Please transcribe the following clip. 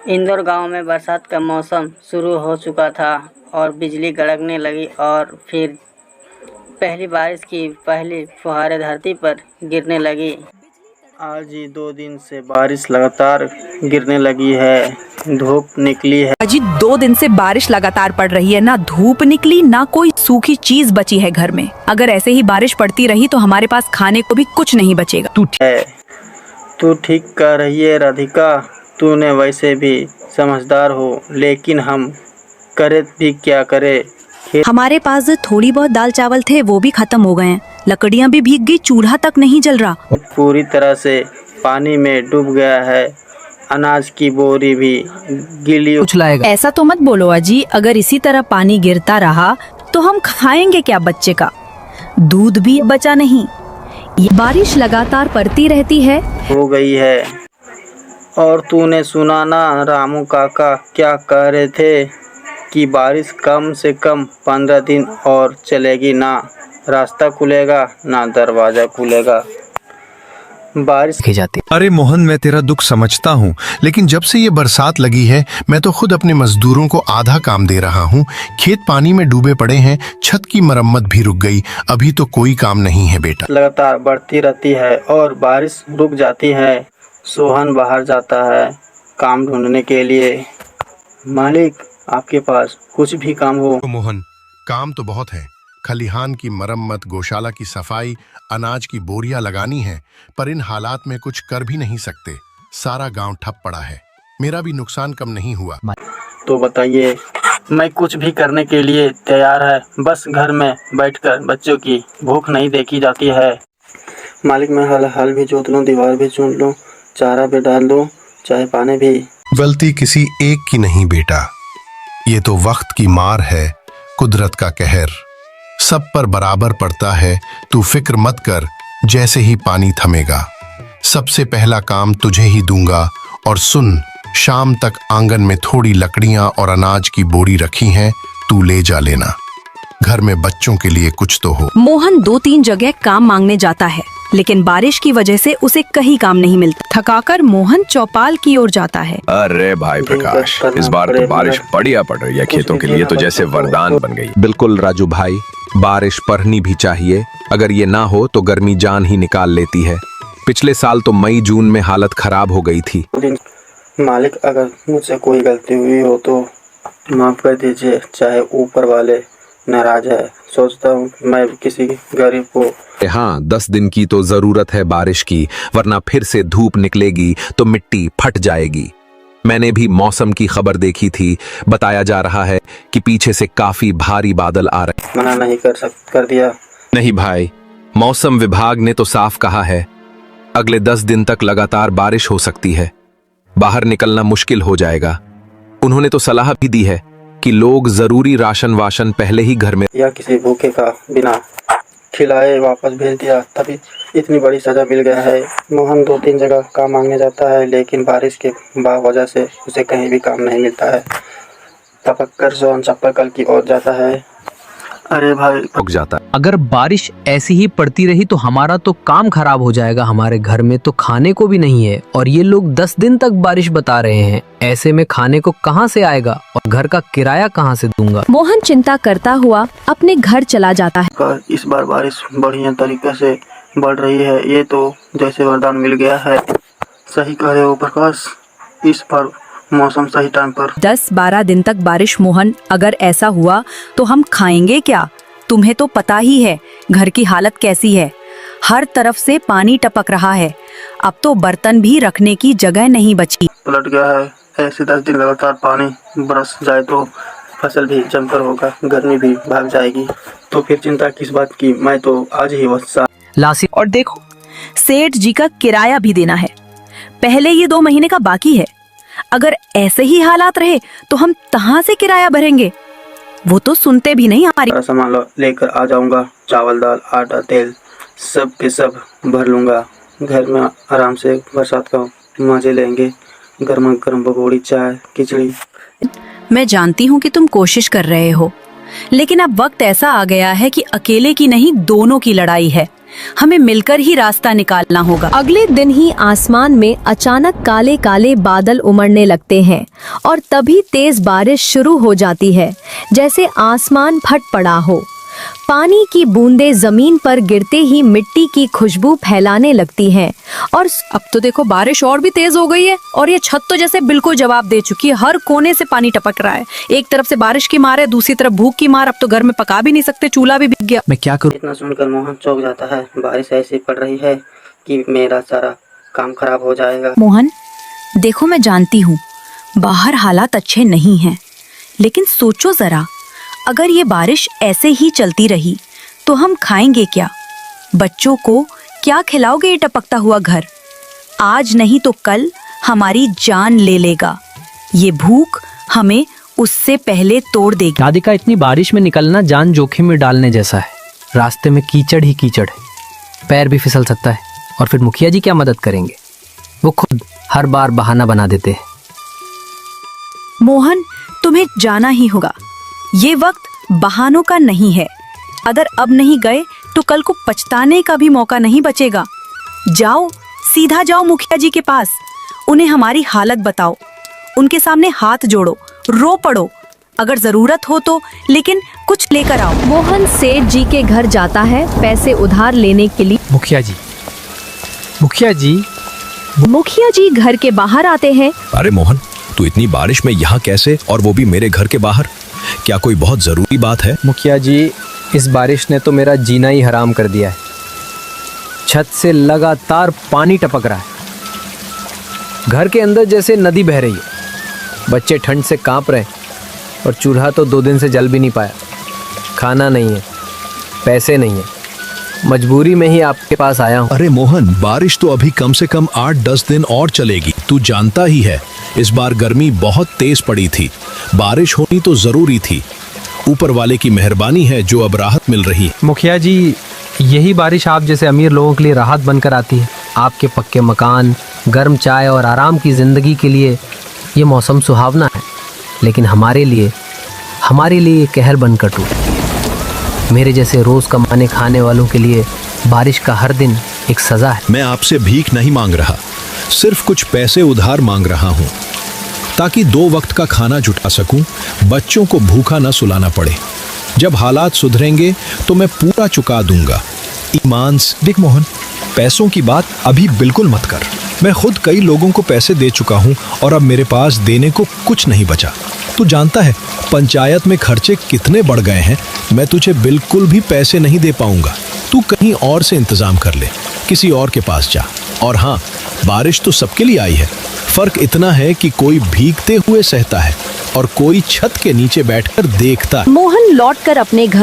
इंदौर गांव में बरसात का मौसम शुरू हो चुका था और बिजली कड़कने लगी और फिर पहली बारिश की पहली फुहारें धरती पर गिरने लगी। आज ही 2 दिन से बारिश लगातार गिरने लगी है, धूप निकली है। अजी 2 दिन से बारिश लगातार पड़ रही है, ना धूप निकली ना कोई सूखी चीज बची है घर में। अगर ऐसे ही बारिश पड़ती रही तो हमारे पास खाने को भी कुछ नहीं बचेगा। तू ठीक कह रही है राधिका, तूने वैसे भी समझदार हो, लेकिन हम करे भी क्या करे। हमारे पास थोड़ी बहुत दाल चावल थे वो भी खत्म हो गए हैं, लकड़ियाँ भी भीग गई, चूल्हा तक नहीं जल रहा। पूरी तरह से पानी में डूब गया है, अनाज की बोरी भी गीली उछलाएगा। ऐसा तो मत बोलो अजी, अगर इसी तरह पानी गिरता रहा तो हम खाएंगे क्या बच्चे का? दूध भी बचा नहीं। ये बारिश लगातार पड़ती रहती है। हो गई है। और तूने सुना ना, रामू काका क्या कह रहे थे कि बारिश कम से कम 15 दिन और चलेगी, ना रास्ता खुलेगा ना दरवाजा खुलेगा। बारिश की जाती। अरे मोहन, मैं तेरा दुख समझता हूँ, लेकिन जब से ये बरसात लगी है मैं तो खुद अपने मजदूरों को आधा काम दे रहा हूँ। खेत पानी में डूबे पड़े हैं, छत की मरम्मत भी रुक गई, अभी तो कोई काम नहीं है बेटा। लगातार बढ़ती रहती है और बारिश रुक जाती है। सोहन बाहर जाता है काम ढूंढने के लिए। मालिक, आपके पास कुछ भी काम हो? तो मोहन, काम तो बहुत है। खलिहान की मरम्मत, गौशाला की सफाई, अनाज की बोरियां लगानी है, पर इन हालात में कुछ कर भी नहीं सकते। सारा गांव ठप पड़ा है, मेरा भी नुकसान कम नहीं हुआ। तो बताइए, मैं कुछ भी करने के लिए तैयार है, बस घर में बैठकर बच्चों की भूख नहीं देखी जाती है। मालिक, मैं हल भी जोत लूँ, दीवार भी चुन लूँ, चारा भी डाल दूँ, चाय पानी भी। गलती किसी एक की नहीं बेटा, ये तो वक्त की मार है, कुदरत का कहर सब पर बराबर पड़ता है। तू फिक्र मत कर, जैसे ही पानी थमेगा सबसे पहला काम तुझे ही दूंगा। और सुन, शाम तक आंगन में थोड़ी लकड़ियां और अनाज की बोरी रखी हैं, तू ले जा लेना। घर में बच्चों के लिए कुछ तो हो। मोहन 2-3 जगह काम मांगने जाता है, लेकिन बारिश की वजह से उसे कहीं काम नहीं मिलता। थकाकर मोहन चौपाल की ओर जाता है। अरे भाई प्रकाश, इस बार तो बारिश बढ़िया पड़ रही है, खेतों के लिए तो जैसे वरदान बन गई। बिल्कुल राजू भाई, बारिश पड़नी भी चाहिए, अगर ये ना हो तो गर्मी जान ही निकाल लेती है। पिछले साल तो मई जून में हालत खराब हो गई थी। मालिक, अगर मुझसे कोई गलती हुई हो तो माफ कर दीजिए, चाहे ऊपर वाले नाराज है। सोचता हूँ मैं किसी गरीब को। हाँ, 10 दिन की तो जरूरत है बारिश की, वरना फिर से धूप निकलेगी तो मिट्टी फट जाएगी। मैंने भी मौसम की खबर देखी थी, बताया जा रहा है कि पीछे से काफी भारी बादल आ रहे। मना नहीं कर दिया। नहीं भाई, मौसम विभाग ने तो साफ कहा है, अगले 10 दिन तक लगातार बारिश हो सकती है, बाहर निकलना मुश्किल हो जाएगा। उन्होंने तो सलाह भी दी है कि लोग जरूरी राशन वाशन पहले ही घर में, या किसी भूखे का बिना खिलाए वापस भेज दिया, तभी इतनी बड़ी सजा मिल गया है। मोहन 2-3 जगह काम मांगने जाता है, लेकिन बारिश के वजह से उसे कहीं भी काम नहीं मिलता है। तपक्कर सोहन चप्पल की ओर जाता है। अरे भाई, रुक जाता। अगर बारिश ऐसी ही पड़ती रही तो हमारा तो काम खराब हो जाएगा। हमारे घर में तो खाने को भी नहीं है और ये लोग 10 दिन तक बारिश बता रहे हैं। ऐसे में खाने को कहाँ से आएगा और घर का किराया कहाँ से दूंगा? मोहन चिंता करता हुआ अपने घर चला जाता है। इस बार बारिश बढ़िया तरीके से बढ़ रही है, ये तो जैसे वरदान मिल गया है। सही कह रहे हो प्रकाश, इस बार मौसम सही टाइम पर। 10-12 दिन तक बारिश। मोहन, अगर ऐसा हुआ तो हम खाएंगे क्या? तुम्हें तो पता ही है घर की हालत कैसी है, हर तरफ से पानी टपक रहा है, अब तो बर्तन भी रखने की जगह नहीं बची। पलट गया है। ऐसे 10 दिन लगातार पानी बरस जाए तो फसल भी जमकर होगा, गर्मी भी भाग जाएगी, तो फिर चिंता किस बात की। मैं तो आज ही वर्षा लासी। और देखो, सेठ जी का किराया भी देना है, पहले ये 2 महीने का बाकी है। अगर ऐसे ही हालात रहे तो हम कहाँ से किराया भरेंगे? वो तो सुनते भी नहीं हमारी। सामान लेकर आ जाऊंगा, चावल दाल आटा तेल सब के सब भर लूंगा। घर में आराम से बरसात का मजे लेंगे, गर्मा गर्म पकौड़ी चाय खिचड़ी। मैं जानती हूँ कि तुम कोशिश कर रहे हो, लेकिन अब वक्त ऐसा आ गया है कि अकेले की नहीं दोनों की लड़ाई है। हमें मिलकर ही रास्ता निकालना होगा। अगले दिन ही आसमान में अचानक काले काले बादल उमड़ने लगते हैं और तभी तेज बारिश शुरू हो जाती है, जैसे आसमान फट पड़ा हो। पानी की बूंदें जमीन पर गिरते ही मिट्टी की खुशबू फैलाने लगती हैं और अब तो देखो बारिश और भी तेज हो गई है और ये छत तो जैसे बिल्कुल जवाब दे चुकी है। हर कोने से पानी टपक रहा है। एक तरफ से बारिश की मार है, दूसरी तरफ भूख की मार। अब तो घर में पका भी नहीं सकते, चूल्हा भी भीग गया। मैं क्या करूं? इतना सुनकर मोहन चौंक जाता है। बारिश ऐसी पड़ रही है कि मेरा सारा काम खराब हो जाएगा। मोहन, देखो मैं जानती हूँ बाहर हालात अच्छे नहीं हैं, लेकिन सोचो जरा, अगर ये बारिश ऐसे ही चलती रही तो हम खाएंगे क्या? बच्चों को क्या खिलाओगे ये टपकता हुआ घर? आज नहीं तो कल हमारी जान ले लेगा। ये भूख हमें उससे पहले तोड़ देगी। राधिका, इतनी बारिश में निकलना जान जोखिम में डालने जैसा है। रास्ते में कीचड़ ही कीचड़ है, पैर भी फिसल सकता है। और फिर मुखिया जी क्या मदद करेंगे? वो खुद हर बार बहाना बना देते हैं। मोहन, तुम्हें जाना ही होगा। ये वक्त बहानों का नहीं है। अगर अब नहीं गए तो कल को पछताने का भी मौका नहीं बचेगा। जाओ, सीधा जाओ मुखिया जी के पास, उन्हें हमारी हालत बताओ, उनके सामने हाथ जोड़ो, रो पड़ो, अगर जरूरत हो तो, लेकिन कुछ लेकर आओ। मोहन सेठ जी के घर जाता है पैसे उधार लेने के लिए। मुखिया जी, मुखिया जी घर के बाहर आते हैं। अरे मोहन, तू इतनी बारिश में यहाँ कैसे, और वो भी मेरे घर के बाहर? क्या कोई बहुत जरूरी बात है? मुखिया जी, इस बारिश ने तो मेरा जीना ही हराम कर दिया है। छत से लगातार पानी टपक रहा है। घर के अंदर जैसे नदी बह रही है। बच्चे ठंड से कांप रहे हैं और चूल्हा तो 2 दिन से जल भी नहीं पाया। खाना नहीं है, पैसे नहीं है, मजबूरी में ही आपके पास आया हूँ। अरे मोहन, बारिश तो अभी कम से कम 8-10 दिन और चलेगी। तू जानता ही है इस बार गर्मी बहुत तेज पड़ी थी। बारिश होनी तो जरूरी थी। ऊपर वाले की मेहरबानी है जो अब राहत मिल रही है। मुखिया जी, यही बारिश आप जैसे अमीर लोगों के लिए राहत बनकर आती है। आपके पक्के मकान, गर्म चाय और आराम की जिंदगी के लिए ये मौसम सुहावना है, लेकिन हमारे लिए कहर बनकर टूटती है। मेरे जैसे रोज कमाने खाने वालों के लिए बारिश का हर दिन एक सजा है। मैं आपसे भीख नहीं मांग रहा, सिर्फ कुछ पैसे उधार मांग रहा हूँ, ताकि 2 वक्त का खाना जुटा सकूं, बच्चों को भूखा न सुलाना पड़े। जब हालात सुधरेंगे तो मैं पूरा चुका दूंगा। ईमान से। देख मोहन, पैसों की बात अभी बिल्कुल मत कर। मैं खुद कई लोगों को पैसे दे चुका हूं और अब मेरे पास देने को कुछ नहीं बचा। तू जानता है पंचायत में खर्चे कितने बढ़ गए हैं। मैं तुझे बिल्कुल भी पैसे नहीं दे पाऊंगा। तू कहीं और से इंतजाम कर ले, किसी और के पास जा। और हाँ, बारिश तो सबके लिए आई है। फर्क इतना है कि कोई भीगते हुए सहता है और कोई छत के नीचे बैठकर देखता है। मोहन लौटकर अपने घर